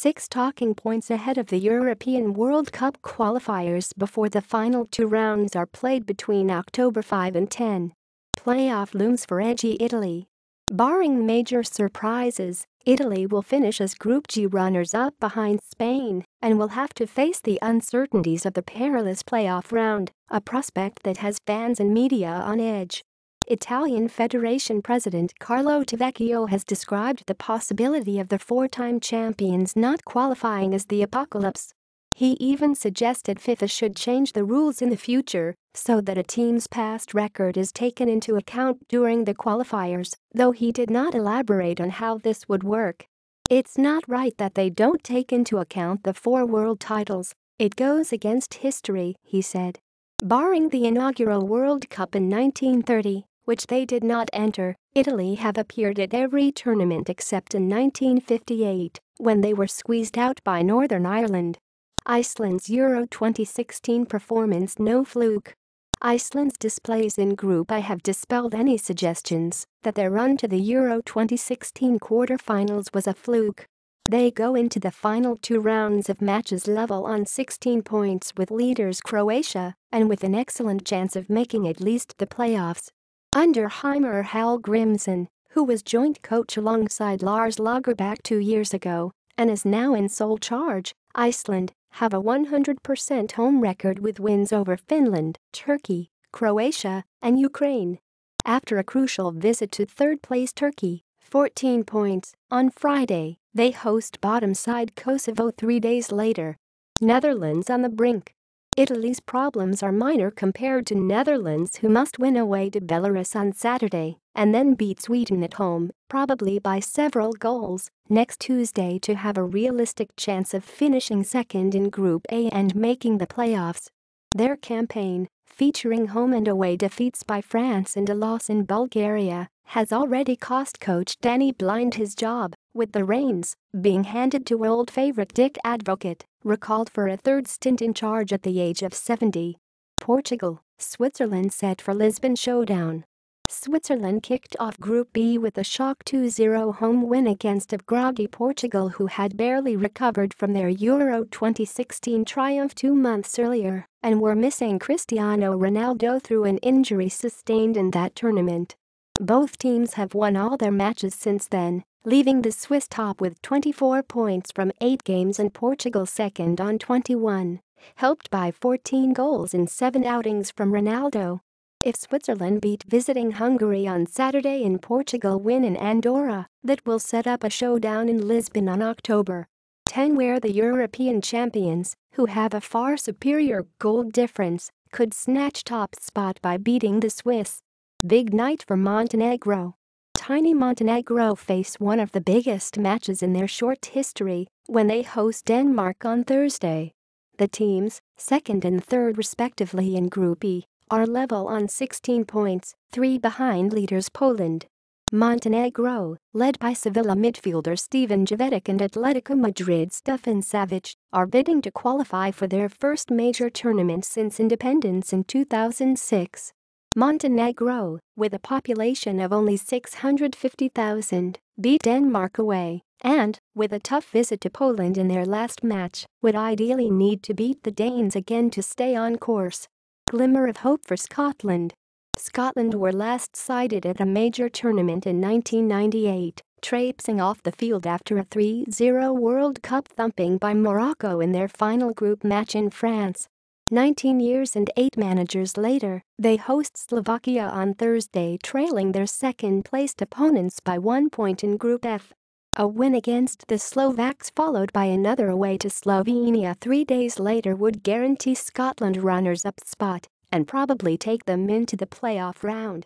6 talking points ahead of the European World Cup qualifiers before the final 2 rounds are played between October 5 and 10. Playoff looms for EDGY Italy. Barring major surprises, Italy will finish as Group G runners-up behind Spain and will have to face the uncertainties of the perilous playoff round, a prospect that has fans and media on edge. Italian Federation President Carlo Tavecchio has described the possibility of the 4-time champions not qualifying as the apocalypse. He even suggested FIFA should change the rules in the future so that a team's past record is taken into account during the qualifiers, though he did not elaborate on how this would work. "It's not right that they don't take into account the 4 world titles. It goes against history," he said. Barring the inaugural World Cup in 1930, which they did not enter, Italy have appeared at every tournament except in 1958, when they were squeezed out by Northern Ireland. Iceland's Euro 2016 performance no fluke. Iceland's displays in Group I have dispelled any suggestions that their run to the Euro 2016 quarter-finals was a fluke. They go into the final 2 rounds of matches level on 16 points with leaders Croatia and with an excellent chance of making at least the playoffs. Under Heimir Hallgrimsson, who was joint coach alongside Lars Lagerbäck 2 years ago and is now in sole charge, Iceland have a 100% home record with wins over Finland, Turkey, Croatia, and Ukraine. After a crucial visit to third-place Turkey, 14 points, on Friday, they host bottom side Kosovo 3 days later. Netherlands on the brink. Italy's problems are minor compared to Netherlands, who must win away to Belarus on Saturday and then beat Sweden at home, probably by several goals, next Tuesday to have a realistic chance of finishing second in Group A and making the playoffs. Their campaign, featuring home and away defeats by France and a loss in Bulgaria, has already cost coach Danny Blind his job, with the reins being handed to old favorite Dick Advocaat, recalled for a 3rd stint in charge at the age of 70. Portugal, Switzerland set for Lisbon showdown. Switzerland kicked off Group B with a shock 2-0 home win against a groggy Portugal who had barely recovered from their Euro 2016 triumph 2 months earlier and were missing Cristiano Ronaldo through an injury sustained in that tournament. Both teams have won all their matches since then, leaving the Swiss top with 24 points from 8 games and Portugal second on 21, helped by 14 goals in 7 outings from Ronaldo. If Switzerland beat visiting Hungary on Saturday and Portugal win in Andorra, that will set up a showdown in Lisbon on October 10, where the European champions, who have a far superior goal difference, could snatch top spot by beating the Swiss. Big night for Montenegro. Tiny Montenegro face one of the biggest matches in their short history when they host Denmark on Thursday. The teams, second and third respectively in Group E, are level on 16 points, 3 behind leaders Poland. Montenegro, led by Sevilla midfielder Stevan Jovetic and Atletico Madrid's Stefan Savic, are bidding to qualify for their first major tournament since independence in 2006. Montenegro, with a population of only 650,000, beat Denmark away and, with a tough visit to Poland in their last match, would ideally need to beat the Danes again to stay on course. Glimmer of hope for Scotland. Scotland were last sighted at a major tournament in 1998, traipsing off the field after a 3-0 World Cup thumping by Morocco in their final group match in France. 19 years and 8 managers later, they host Slovakia on Thursday, trailing their second-placed opponents by 1 point in Group F. A win against the Slovaks followed by another away to Slovenia 3 days later would guarantee Scotland runners-up spot and probably take them into the playoff round.